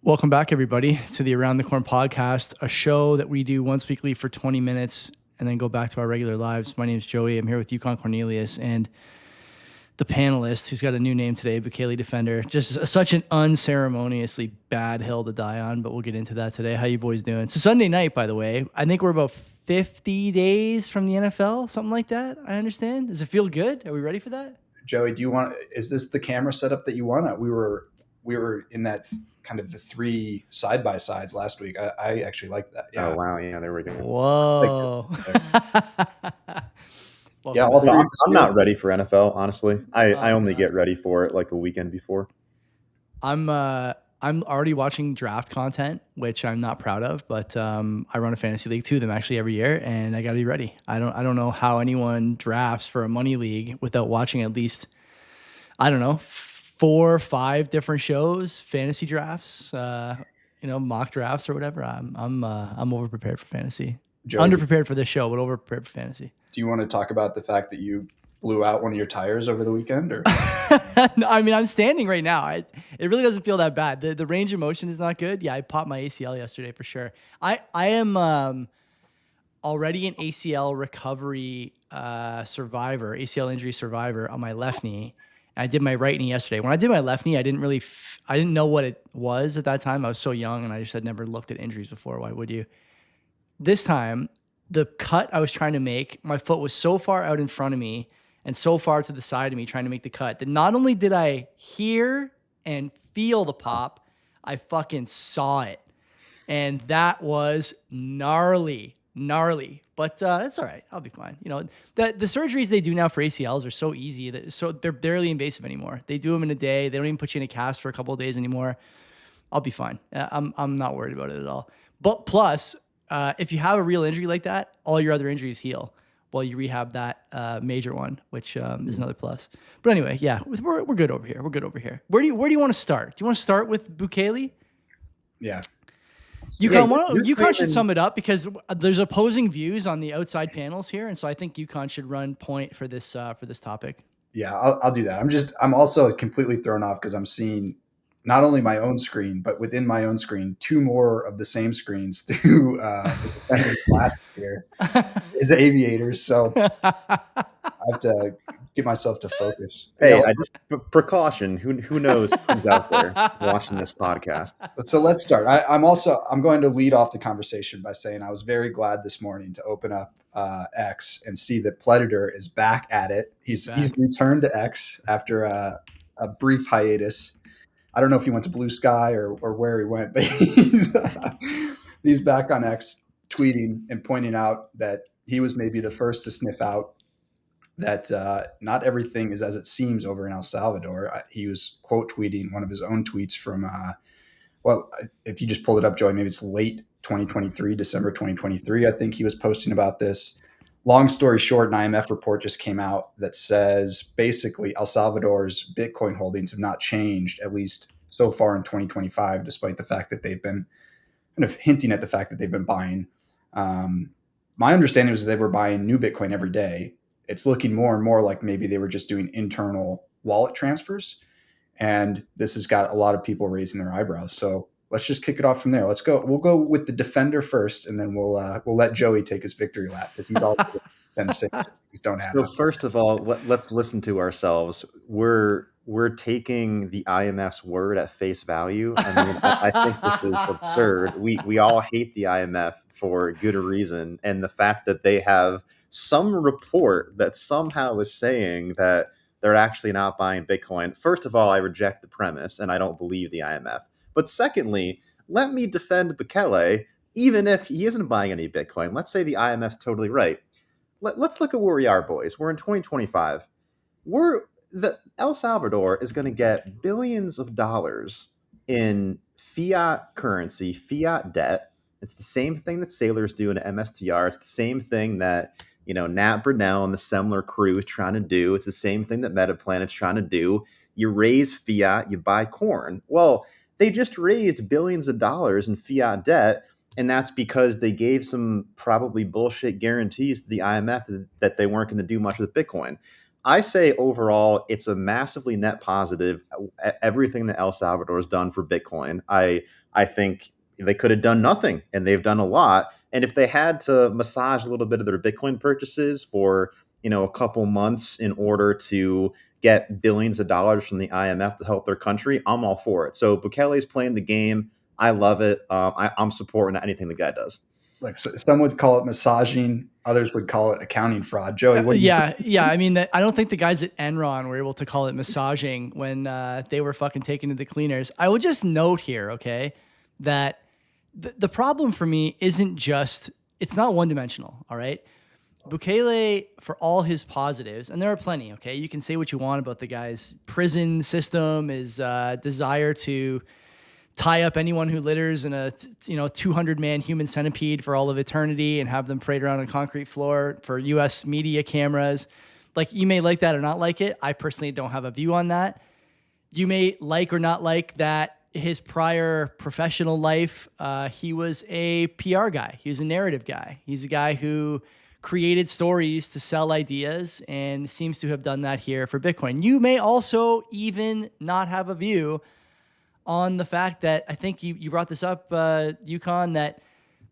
Welcome back, everybody, to the Around the Corn podcast, a show that we do once weekly for 20 minutes and then go back to our regular lives. My name is Joey. I'm here with Yukon Cornelius and the panelist who's got a new name today, Bukele Defender. Just such an unceremoniously bad hill to die on, but we'll get into that today. How you boys doing? It's a Sunday night, by the way. I think we're about 50 days from the NFL, something like that, I understand. Does it feel good? Are we ready for that? Joey, is this the camera setup that you want? We were in that kind of the three side-by-sides last week. I actually like that. Yeah. Oh, wow. Yeah, there we go. Whoa. Yeah, I'm not ready for NFL, honestly. I only get ready for it like a weekend before. I'm already watching draft content, which I'm not proud of, but I run a fantasy league, two of them actually every year, and I got to be ready. I don't know how anyone drafts for a money league without watching at least, 4 or 5 different shows, fantasy drafts, mock drafts or whatever. I'm over prepared for fantasy. Joey, underprepared for this show, but over prepared for fantasy. Do you want to talk about the fact that you blew out one of your tires over the weekend? Or no, I mean, I'm standing right now. It really doesn't feel that bad. The range of motion is not good. Yeah, I popped my ACL yesterday for sure. I am already an ACL recovery survivor, ACL injury survivor on my left knee. I did my right knee yesterday. When I did my left knee, I didn't know what it was at that time. I was so young, and I just had never looked at injuries before. Why would you? This time, the cut I was trying to make, my foot was so far out in front of me and so far to the side of me trying to make the cut that not only did I hear and feel the pop, I fucking saw it. And that was gnarly. But it's all right. I'll be fine. The surgeries they do now for ACLs are so easy. They're barely invasive anymore. They do them in a day. They don't even put you in a cast for a couple of days anymore. I'll be fine. I'm not worried about it at all. But plus, if you have a real injury like that, all your other injuries heal while you rehab that major one, which is another plus. But anyway, yeah, we're good over here. Where do you want to start? Do you want to start with Bukele? Yeah. Yukon should sum it up because there's opposing views on the outside panels here, and so I think Yukon should run point for this topic. Yeah, I'll do that. I'm also completely thrown off because I'm seeing not only my own screen, but within my own screen, 2 more of the same screens through the last year is aviators. So I have to get myself to focus. Hey, precaution. Who knows who's out there watching this podcast? So let's start. I'm going to lead off the conversation by saying I was very glad this morning to open up X and see that Predator is back at it. He's returned to X after a brief hiatus. I don't know if he went to Blue Sky or where he went, but he's back on X tweeting and pointing out that he was maybe the first to sniff out that not everything is as it seems over in El Salvador. He was quote tweeting one of his own tweets from, if you just pulled it up, Joey, maybe it's late 2023, December 2023. I think he was posting about this. Long story short, an IMF report just came out that says basically El Salvador's Bitcoin holdings have not changed, at least so far in 2025, despite the fact that they've been kind of hinting at the fact that they've been buying. My understanding was that they were buying new Bitcoin every day. It's looking more and more like maybe they were just doing internal wallet transfers. And this has got a lot of people raising their eyebrows. So let's just kick it off from there. Let's go. We'll go with the defender first, and then we'll let Joey take his victory lap because he's also been sick. So first of all, let's listen to ourselves. We're taking the IMF's word at face value. I mean, I think this is absurd. We all hate the IMF for good reason, and the fact that they have some report that somehow is saying that they're actually not buying Bitcoin. First of all, I reject the premise, and I don't believe the IMF. But secondly, let me defend Bukele, even if he isn't buying any Bitcoin. Let's say the IMF's totally right. Let's look at where we are, boys. We're in 2025. El Salvador is going to get billions of dollars in fiat currency, fiat debt. It's the same thing that sailors do in MSTR. It's the same thing that Nat Brunell and the Semler crew is trying to do. It's the same thing that Metaplanet's trying to do. You raise fiat, you buy corn. Well, they just raised billions of dollars in fiat debt, and that's because they gave some probably bullshit guarantees to the IMF that they weren't going to do much with Bitcoin. I say overall, it's a massively net positive. Everything that El Salvador has done for Bitcoin, I think they could have done nothing, and they've done a lot. And if they had to massage a little bit of their Bitcoin purchases for a couple months in order to get billions of dollars from the IMF to help their country, I'm all for it. So Bukele's playing the game. I love it. I'm supporting anything the guy does. Like some would call it massaging, others would call it accounting fraud. Joey, what do you think? Yeah. I mean, I don't think the guys at Enron were able to call it massaging when they were fucking taken to the cleaners. I would just note here, okay, that the problem for me isn't just, it's not one dimensional, all right? Bukele, for all his positives, and there are plenty, okay? You can say what you want about the guy's prison system, his desire to tie up anyone who litters in a 200-man human centipede for all of eternity and have them parade around a concrete floor for U.S. media cameras. Like, you may like that or not like it. I personally don't have a view on that. You may like or not like that his prior professional life, he was a PR guy. He was a narrative guy. He's a guy who created stories to sell ideas and seems to have done that here for Bitcoin. You may also even not have a view on the fact that, I think you brought this up, Yukon, that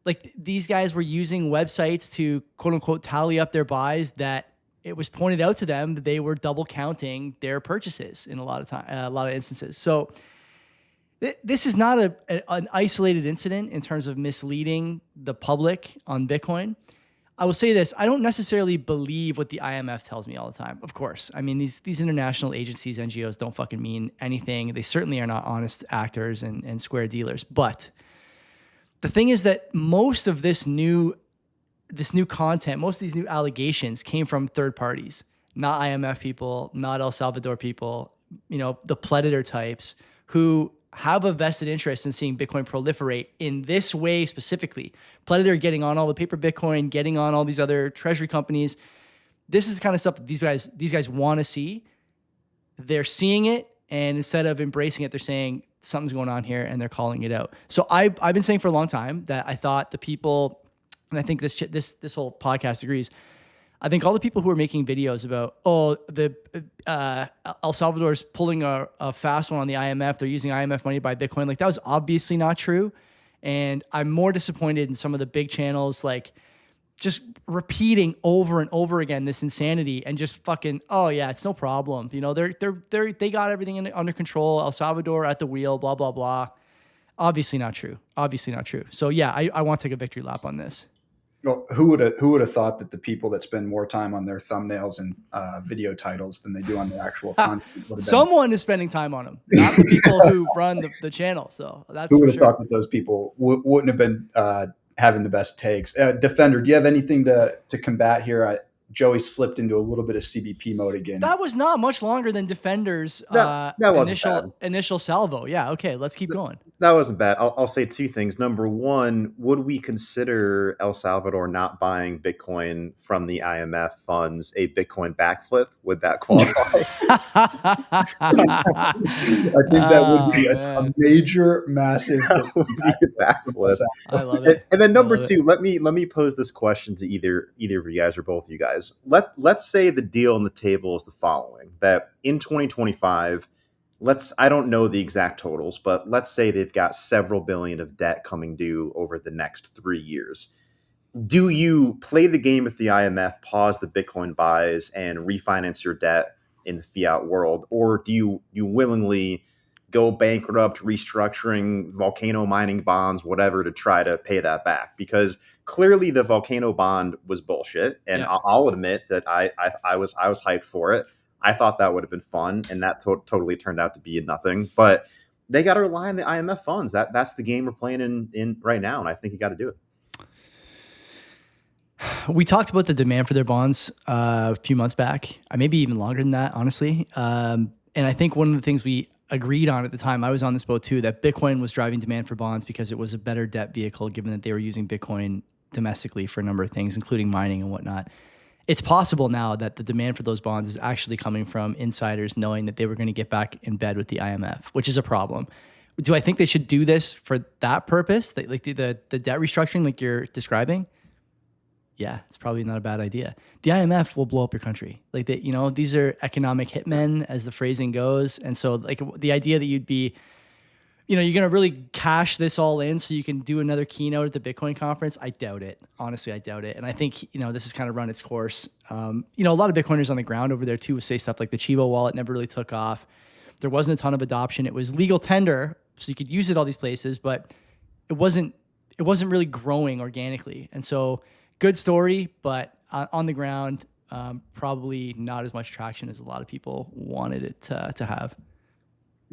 like these guys were using websites to quote unquote tally up their buys, that it was pointed out to them that they were double counting their purchases in a lot of instances. So this is not an isolated incident in terms of misleading the public on Bitcoin. I will say this, I don't necessarily believe what the IMF tells me all the time. Of course. I mean, these international agencies, NGOs don't fucking mean anything. They certainly are not honest actors and square dealers. But the thing is that most of this new content, most of these new allegations came from third parties, not IMF people, not El Salvador people, the predator types who have a vested interest in seeing Bitcoin proliferate in this way specifically. Predator getting on all the paper Bitcoin, getting on all these other treasury companies. This is the kind of stuff that these guys want to see. They're seeing it, and instead of embracing it, they're saying something's going on here, and they're calling it out. So I've been saying for a long time that I thought the people, and I think this whole podcast agrees, I think all the people who are making videos about, El Salvador's pulling a fast one on the IMF, they're using IMF money to buy Bitcoin, like that was obviously not true. And I'm more disappointed in some of the big channels, like just repeating over and over again this insanity and just fucking, oh yeah, it's no problem. They got everything under control. El Salvador at the wheel, blah, blah, blah. Obviously not true. So yeah, I want to take a victory lap on this. Well, who would have thought that the people that spend more time on their thumbnails and video titles than they do on their actual content? Someone is spending time on them, not the people who run the channel. So that's who would have thought that those people wouldn't have been having the best takes. Defender, do you have anything to combat here? Joey slipped into a little bit of CBP mode again. That was not much longer than Defender's initial salvo. Yeah, okay, let's keep going. That wasn't bad. I'll say two things. Number one, would we consider El Salvador not buying Bitcoin from the IMF funds a Bitcoin backflip? Would that qualify? I think that would be a major, massive backflip. I love it. And then number two, let me pose this question to either of you guys or both of you guys. Let's say the deal on the table is the following: that in 2025. I don't know the exact totals, but let's say they've got several billion of debt coming due over the next 3 years. Do you play the game with the IMF, pause the Bitcoin buys, and refinance your debt in the fiat world? Or do you willingly go bankrupt, restructuring, volcano mining bonds, whatever, to try to pay that back? Because clearly the volcano bond was bullshit. And yeah. I'll admit that I was hyped for it. I thought that would have been fun, and that totally turned out to be nothing. But they got to rely on the IMF funds. That's the game we're playing in right now, and I think you got to do it. We talked about the demand for their bonds a few months back, maybe even longer than that, honestly. And I think one of the things we agreed on at the time, I was on this boat too, that Bitcoin was driving demand for bonds because it was a better debt vehicle, given that they were using Bitcoin domestically for a number of things, including mining and whatnot. It's possible now that the demand for those bonds is actually coming from insiders knowing that they were going to get back in bed with the IMF, which is a problem. Do I think they should do this for that purpose, like the debt restructuring like you're describing? yeah, it's probably not a bad idea. The IMF will blow up your country. Like that, these are economic hitmen, as the phrasing goes. And so like the idea that you'd be, you're going to really cash this all in so you can do another keynote at the Bitcoin conference, I doubt it. Honestly, I doubt it. And I think, this has kind of run its course. A lot of Bitcoiners on the ground over there too would say stuff like the Chivo wallet never really took off. There wasn't a ton of adoption. It was legal tender, so you could use it all these places, but it wasn't really growing organically. And so good story, but on the ground, probably not as much traction as a lot of people wanted it to have.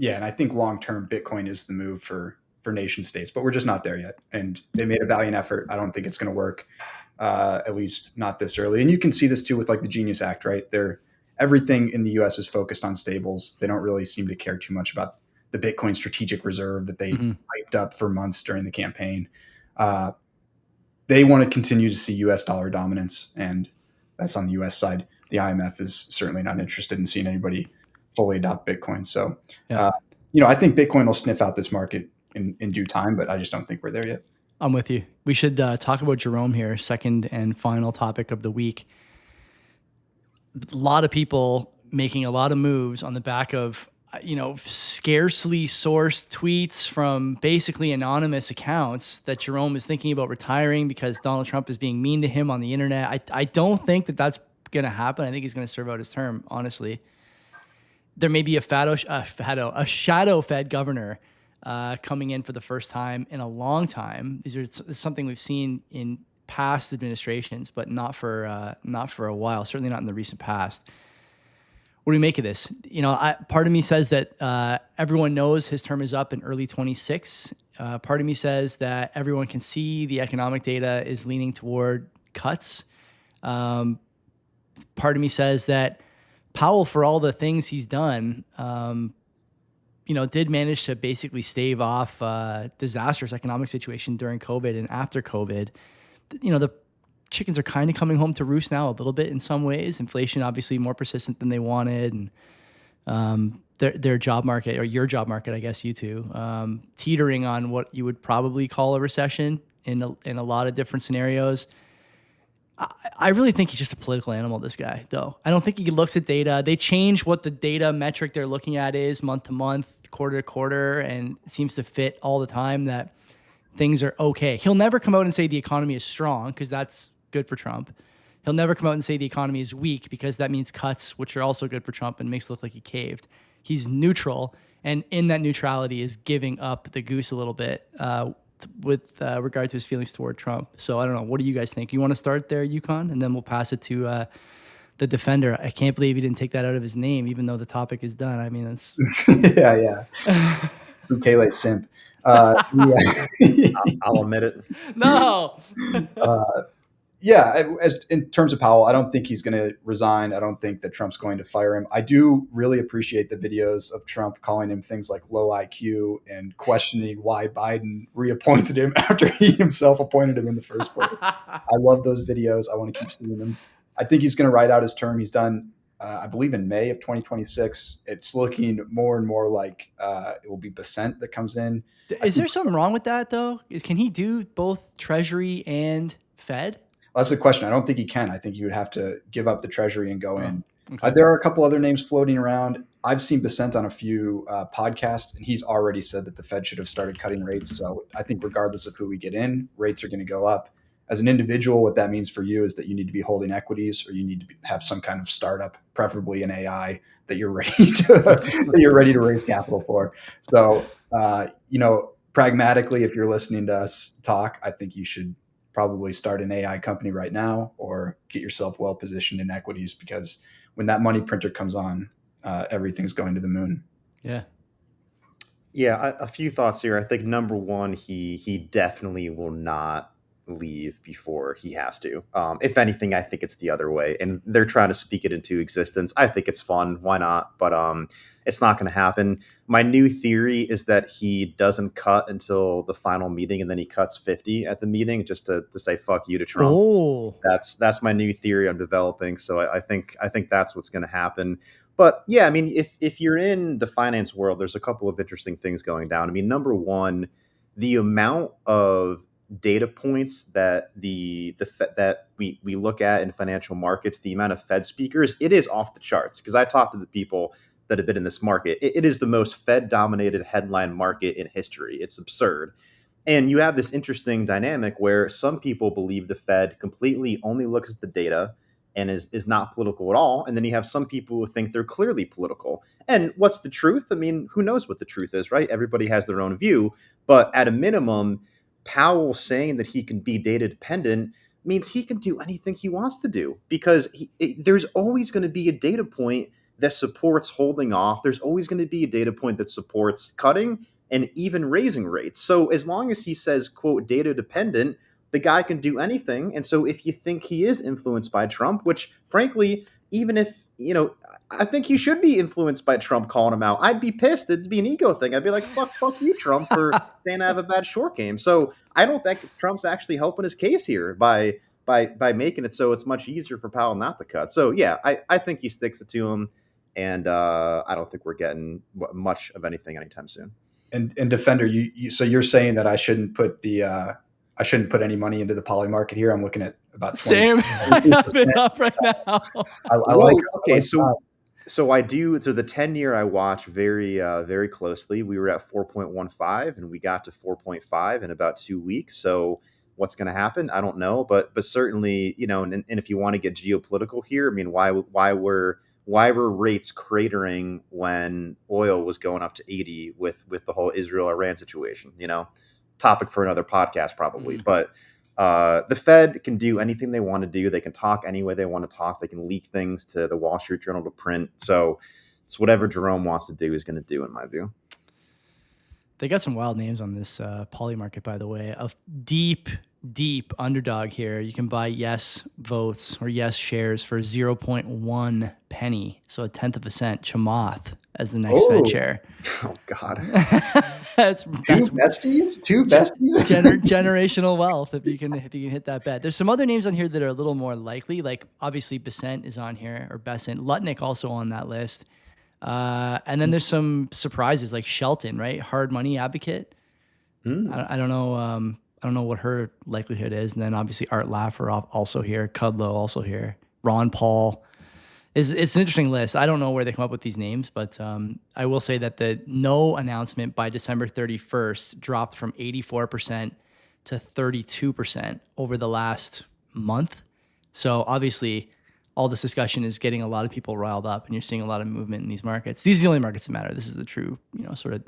Yeah, and I think long-term Bitcoin is the move for nation states, but we're just not there yet. And they made a valiant effort. I don't think it's going to work, at least not this early. And you can see this too with like the Genius Act, right? Everything in the U.S. is focused on stables. They don't really seem to care too much about the Bitcoin strategic reserve that they hyped up for months during the campaign. They want to continue to see U.S. dollar dominance, and that's on the U.S. side. The IMF is certainly not interested in seeing anybody fully adopt Bitcoin. So, I think Bitcoin will sniff out this market in due time, but I just don't think we're there yet. I'm with you. We should talk about Jerome here, second and final topic of the week. A lot of people making a lot of moves on the back of, scarcely sourced tweets from basically anonymous accounts that Jerome is thinking about retiring because Donald Trump is being mean to him on the internet. I don't think that that's going to happen. I think he's going to serve out his term, honestly. There may be a shadow Fed governor coming in for the first time in a long time. This is something we've seen in past administrations, but not for a while. Certainly not in the recent past. What do we make of this? Part of me says that everyone knows his term is up in early 26. Part of me says that everyone can see the economic data is leaning toward cuts. Part of me says that Powell, for all the things he's done, did manage to basically stave off disastrous economic situation during COVID and after COVID. The chickens are kind of coming home to roost now a little bit in some ways. Inflation obviously more persistent than they wanted, and their job market, or your job market, I guess you two, teetering on what you would probably call a recession in a lot of different scenarios. I really think he's just a political animal, this guy, though. I don't think he looks at data. They change what the data metric they're looking at is month to month, quarter to quarter, and it seems to fit all the time that things are okay. He'll never come out and say the economy is strong, because that's good for Trump. He'll never come out and say the economy is weak, because that means cuts, which are also good for Trump and makes it look like he caved. He's neutral, and in that neutrality is giving up the goose a little bit with regard to his feelings toward Trump. So I don't know. What do you guys think? You want to start there, Yukon, and then we'll pass it to the defender. I can't believe he didn't take that out of his name, even though the topic is done. I mean, that's yeah. Bukele simp. I'll admit it. No. As in terms of Powell, I don't think he's going to resign. I don't think that Trump's going to fire him. I do really appreciate the videos of Trump calling him things like low IQ and questioning why Biden reappointed him after he himself appointed him in the first place. I love those videos. I want to keep seeing them. I think he's going to ride out his term. He's done, I believe, in May of 2026. It's looking more and more like it will be Besant that comes in. Is there something wrong with that, though? Can he do both Treasury and Fed? That's the question. I don't think he can. I think he would have to give up the Treasury and go in. Okay. There are a couple other names floating around. I've seen Besant on a few podcasts, and he's already said that the Fed should have started cutting rates. So I think regardless of who we get in, rates are going to go up. As an individual, what that means for you is that you need to be holding equities, or you need to have some kind of startup, preferably an AI, that you're ready to raise capital for. So, pragmatically, if you're listening to us talk, I think you should probably start an AI company right now, or get yourself well positioned in equities, because when that money printer comes on, everything's going to the moon. Yeah. Yeah, a few thoughts here. I think number one, he definitely will not leave before he has to. If anything, I think it's the other way, and they're trying to speak it into existence. I think it's fun. Why not? But it's not going to happen. My new theory is that he doesn't cut until the final meeting, and then he cuts 50 at the meeting just to say fuck you to Trump. Oh. That's my new theory I'm developing. So I think that's what's going to happen. But yeah, I mean, if you're in the finance world, there's a couple of interesting things going down. I mean, number one, the amount of data points that that we look at in financial markets, the amount of Fed speakers, it is off the charts. Because I talked to the people that have been in this market. It is the most Fed dominated headline market in history. It's absurd. And you have this interesting dynamic where some people believe the Fed completely only looks at the data and is not political at all. And then you have some people who think they're clearly political. And what's the truth? I mean, who knows what the truth is, right? Everybody has their own view. But at a minimum, Powell saying that he can be data dependent means he can do anything he wants to do, because there's always going to be a data point that supports holding off. There's always going to be a data point that supports cutting and even raising rates. So as long as he says, quote, data dependent, the guy can do anything. And so if you think he is influenced by Trump, which frankly, even if, I think he should be influenced by Trump calling him out, I'd be pissed. It'd be an ego thing. I'd be like, fuck you, Trump, for saying I have a bad short game. So I don't think Trump's actually helping his case here by making it so it's much easier for Powell not to cut. So yeah, I think he sticks it to him. And I don't think we're getting much of anything anytime soon. And Defender, so you're saying that I shouldn't put any money into the poly market here. I'm looking at about 20, same. I have it up right now. So I do. So the 10-year I watch very closely. We were at 4.15 and we got to 4.5 in about 2 weeks. So what's going to happen? I don't know, but certainly, and if you want to get geopolitical here, I mean, why were rates cratering when oil was going up to 80 with the whole Israel-Iran situation? Topic for another podcast probably. But the Fed can do anything they want to do. They can talk any way they want to talk. They can leak things to the Wall Street Journal to print. So it's whatever Jerome wants to do, he's going to do, in my view. They got some wild names on this poly market, by the way. A deep underdog here. You can buy yes votes or yes shares for 0.1 penny, so a tenth of a cent. Chamath as the next Fed chair. Oh God, that's two besties. Generational wealth. If you can hit that bet. There's some other names on here that are a little more likely. Like obviously Besant is on here, or Besant. Lutnick also on that list. And then there's some surprises like Shelton, right? Hard money advocate. I don't know. I don't know what her likelihood is. And then obviously Art Laffer also here. Kudlow also here. Ron Paul. It's an interesting list. I don't know where they come up with these names, but I will say that the no announcement by December 31st dropped from 84% to 32% over the last month. So obviously all this discussion is getting a lot of people riled up, and you're seeing a lot of movement in these markets. These are the only markets that matter. This is the true, sort of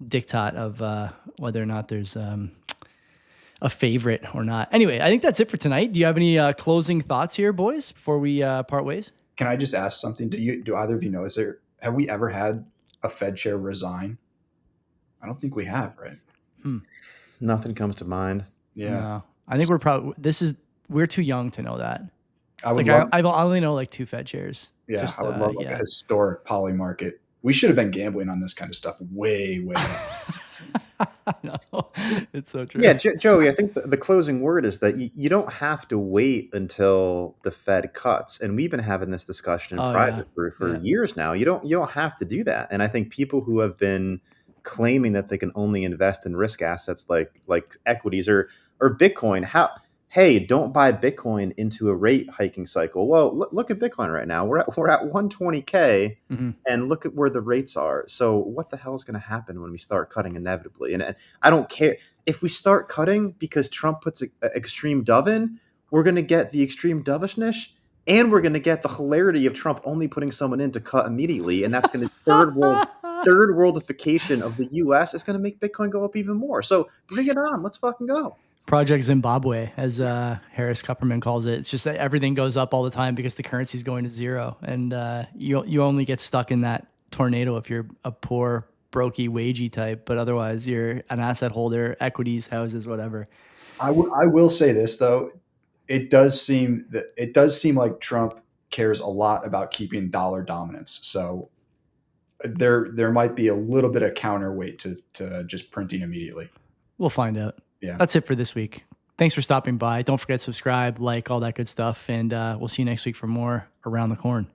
diktat of whether or not there's a favorite or not. Anyway, I think that's it for tonight. Do you have any closing thoughts here, boys, before we part ways? Can I just ask something? Do either of you know, have we ever had a Fed chair resign? I don't think we have, right? Nothing comes to mind. Yeah. No. I think we're too young to know that. I only know like 2 Fed chairs. Yeah, I would love a historic poly market. We should have been gambling on this kind of stuff way I know. It's so true. Yeah, Joey, I think the closing word is that you don't have to wait until the Fed cuts. And we've been having this discussion in private for years now. You don't have to do that. And I think people who have been claiming that they can only invest in risk assets like equities or Bitcoin, hey, don't buy Bitcoin into a rate hiking cycle. Well, look at Bitcoin right now. We're at 120K, and look at where the rates are. So what the hell is going to happen when we start cutting inevitably? And I don't care if we start cutting because Trump puts an extreme dove in. We're going to get the extreme dovishness, and we're going to get the hilarity of Trump only putting someone in to cut immediately, and that's going to third worldification of the U.S. is going to make Bitcoin go up even more. So bring it on. Let's fucking go. Project Zimbabwe, as Harris Kupperman calls it. It's just that everything goes up all the time because the currency's going to zero, and you only get stuck in that tornado if you're a poor, brokey, wagey type. But otherwise, you're an asset holder, equities, houses, whatever. I will say this though, it does seem like Trump cares a lot about keeping dollar dominance. So there might be a little bit of counterweight to just printing immediately. We'll find out. Yeah. That's it for this week. Thanks for stopping by. Don't forget to subscribe, like, all that good stuff. And we'll see you next week for more Around the Corn.